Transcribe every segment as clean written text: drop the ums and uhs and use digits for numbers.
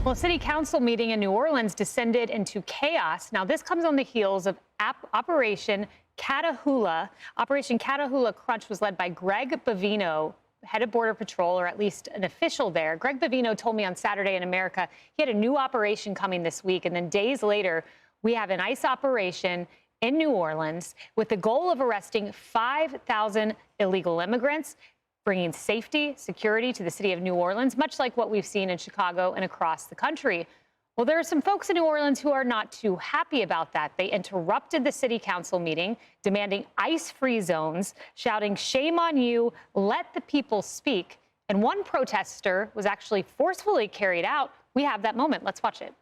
Well, a city council meeting in New Orleans descended into chaos. Now, this comes on the heels of Operation Catahoula. Operation Catahoula Crunch was led by Greg Bavino, head of Border Patrol, or at least an official there. Greg Bavino told me on Saturday in America he had a new operation coming this week. And then days later, we have an ICE operation in New Orleans with the goal of arresting 5,000 illegal immigrants, bringing safety, security to the city of New Orleans, much like what we've seen in Chicago and across the country. Well, there are some folks in New Orleans who are not too happy about that. They interrupted the city council meeting, demanding ICE-free zones, shouting, "Shame on you, let the people speak." And one protester was actually forcefully carried out. We have that moment. Let's watch it.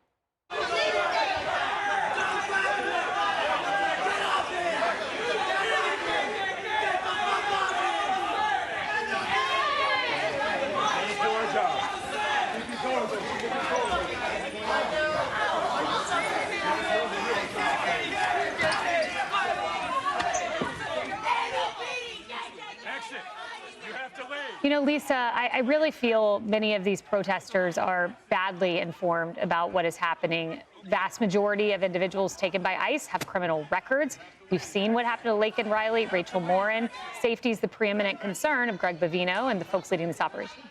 You know, Lisa, I really feel many of these protesters are badly informed about what is happening. Vast majority of individuals taken by ICE have criminal records. We've seen what happened to Laken Riley, Rachel Morin. Safety is the preeminent concern of Greg Bavino and the folks leading this operation.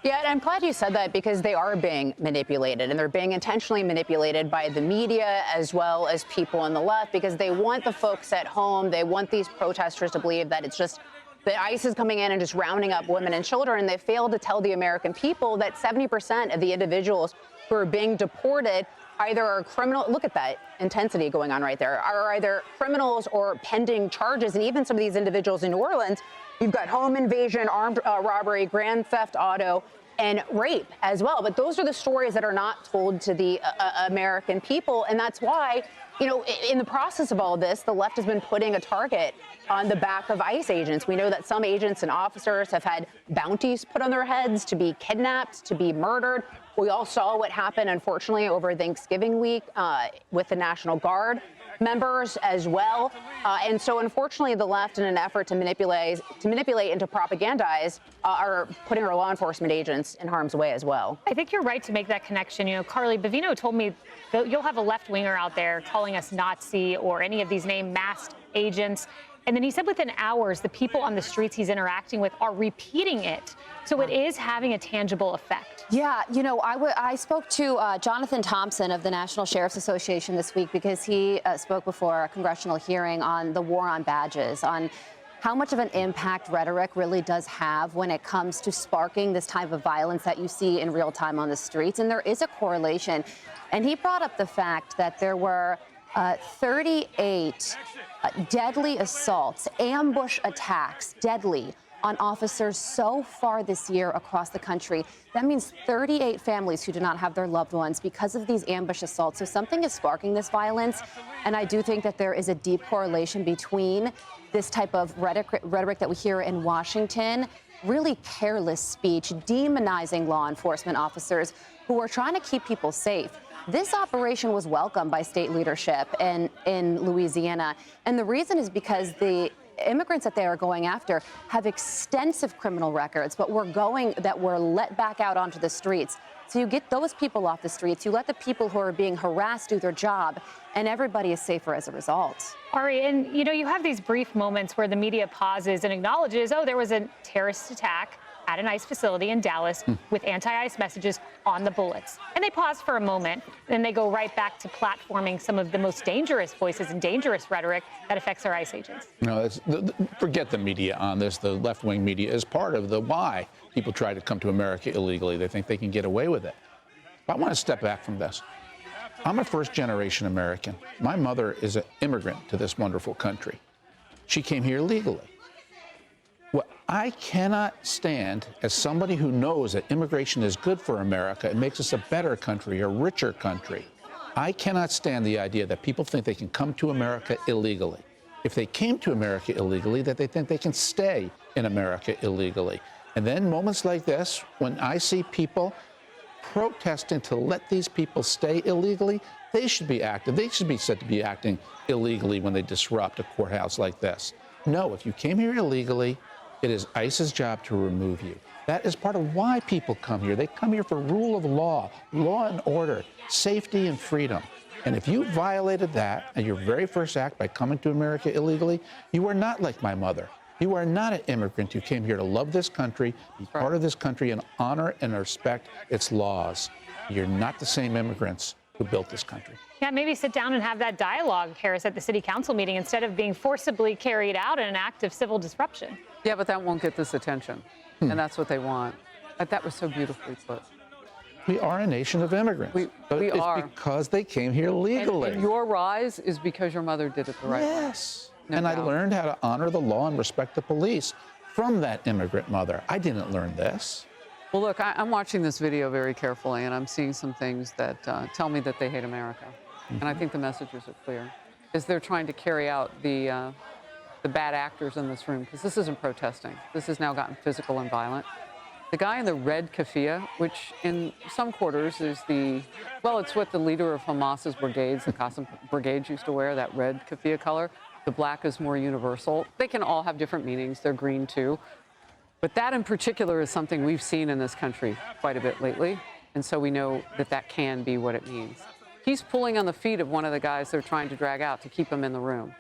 Yeah, and I'm glad you said that because they are being manipulated, and they're being intentionally manipulated by the media as well as people on the left, because they want the folks at home, they want these protesters to believe that it's just that ICE is coming in and just rounding up women and children. And they failed to tell the American people that 70% of the individuals who are being deported either are criminal. Look at that intensity going on right there, are either criminals or pending charges. And even some of these individuals in New Orleans, you've got home invasion, armed robbery, grand theft auto, and rape as well. But those are the stories that are not told to the American people. And that's why, you know, in the process of all of this, the left has been putting a target on the back of ICE agents. We know that some agents and officers have had bounties put on their heads to be kidnapped, to be murdered. We all saw what happened, unfortunately, over Thanksgiving week with the National Guard members as well. And so, unfortunately, the left, in an effort to manipulate and to propagandize, are putting our law enforcement agents in harm's way as well. I think you're right to make that connection. You know, Carly, Bavino told me that you'll have a left-winger out there calling us Nazi or any of these named masked agents. And then he said within hours, the people on the streets he's interacting with are repeating it. So it is having a tangible effect. Yeah, you know, I spoke to Jonathan Thompson of the National Sheriff's Association this week because he spoke before a congressional hearing on the war on badges, on how much of an impact rhetoric really does have when it comes to sparking this type of violence that you see in real time on the streets. And there is a correlation. And he brought up the fact that there were 38 deadly assaults, ambush attacks, deadly, on officers so far this year across the country. That means 38 families who do not have their loved ones because of these ambush assaults. So something is sparking this violence. And I do think that there is a deep correlation between this type of rhetoric that we hear in Washington, really careless speech, demonizing law enforcement officers who are trying to keep people safe. This operation was welcomed by state leadership in Louisiana. And the reason is because the immigrants that they are going after have extensive criminal records, but were let back out onto the streets. So you get those people off the streets, you let the people who are being harassed do their job, and everybody is safer as a result. Ari, and you know, you have these brief moments where the media pauses and acknowledges, oh, there was a terrorist attack at an ICE facility in Dallas with anti-ICE messages on the bullets. And they pause for a moment, then they go right back to platforming some of the most dangerous voices and dangerous rhetoric that affects our ICE agents. No, forget the media on this. The left-wing media is part of the why people try to come to America illegally. They think they can get away with it. But I want to step back from this. I'm a first-generation American. My mother is an immigrant to this wonderful country. She came here legally. What I cannot stand, as somebody who knows that immigration is good for America, it makes us a better country, a richer country. I cannot stand the idea that people think they can come to America illegally. If they came to America illegally, that they think they can stay in America illegally. And then moments like this, when I see people protesting to let these people stay illegally, they should be active. They should be said to be acting illegally when they disrupt a courthouse like this. No, if you came here illegally, it is ICE's job to remove you. That is part of why people come here. They come here for rule of law, law and order, safety and freedom. And if you violated that in your very first act by coming to America illegally, you are not like my mother. You are not an immigrant. You came here to love this country, be part of this country, and honor and respect its laws. You're not the same immigrants who built this country. Yeah, maybe sit down and have that dialogue, Harris, at the city council meeting instead of being forcibly carried out in an act of civil disruption. Yeah, but that won't get this attention. And that's what they want. That was so beautifully put. We are a nation of immigrants. But we it's are. because they came here legally. And your rise is because your mother did it the right way. Yes. No and doubt. I learned how to honor the law and respect the police from that immigrant mother. I didn't learn this. Well, look, I'm watching this video very carefully, and I'm seeing some things that tell me that they hate America. And I think the messages are clear. Is they're trying to carry out the bad actors in this room, because this isn't protesting. This has now gotten physical and violent. The guy in the red keffiyeh, which in some quarters is it's what the leader of Hamas's brigades, the Qassam brigades, used to wear, that red keffiyeh color. The black is more universal. They can all have different meanings. They're green too. But that in particular is something we've seen in this country quite a bit lately. And so we know that that can be what it means. He's pulling on the feet of one of the guys they're trying to drag out to keep him in the room.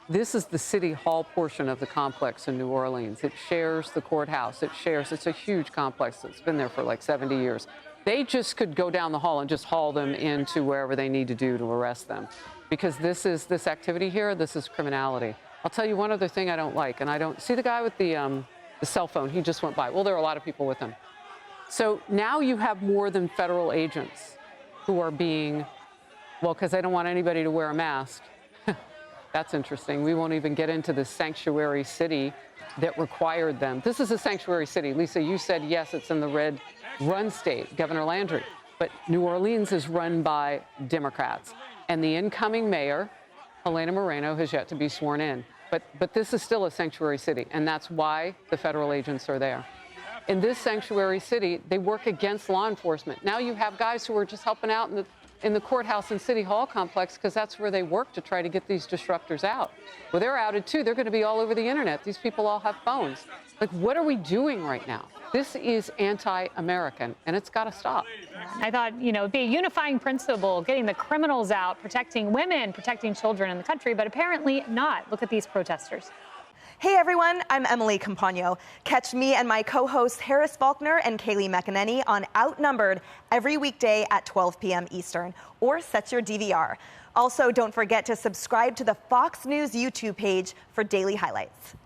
This is the city hall portion of the complex in New Orleans. It shares the courthouse. It's a huge complex that's been there for like 70 years. They just could go down the hall and just haul them into wherever they need to do to arrest them. Because this activity here, this is criminality. I'll tell you one other thing I don't like, and I don't see the guy with the cell phone. He just went by. Well, there are a lot of people with him. So now you have more than federal agents who are being, because they don't want anybody to wear a mask. That's interesting. We won't even get into the sanctuary city that required them. This is a sanctuary city. Lisa, you said, yes, it's in the red run state, Governor Landry. But New Orleans is run by Democrats. And the incoming mayor, Helena Moreno, has yet to be sworn in. But this is still a sanctuary city, and that's why the federal agents are there. In this sanctuary city, they work against law enforcement. Now you have guys who are just helping out in the courthouse and city hall complex because that's where they work to try to get these disruptors out. Well, they're outed too. They're going to be all over the internet. These people all have phones. Like, what are we doing right now? This is anti-American, and it's got to stop. I thought, it'd be a unifying principle, getting the criminals out, protecting women, protecting children in the country, but apparently not. Look at these protesters. Hey everyone, I'm Emily Campagno. Catch me and my co-hosts Harris Faulkner and Kaylee McEnany on Outnumbered every weekday at 12 p.m. Eastern, or set your DVR. Also, don't forget to subscribe to the Fox News YouTube page for daily highlights.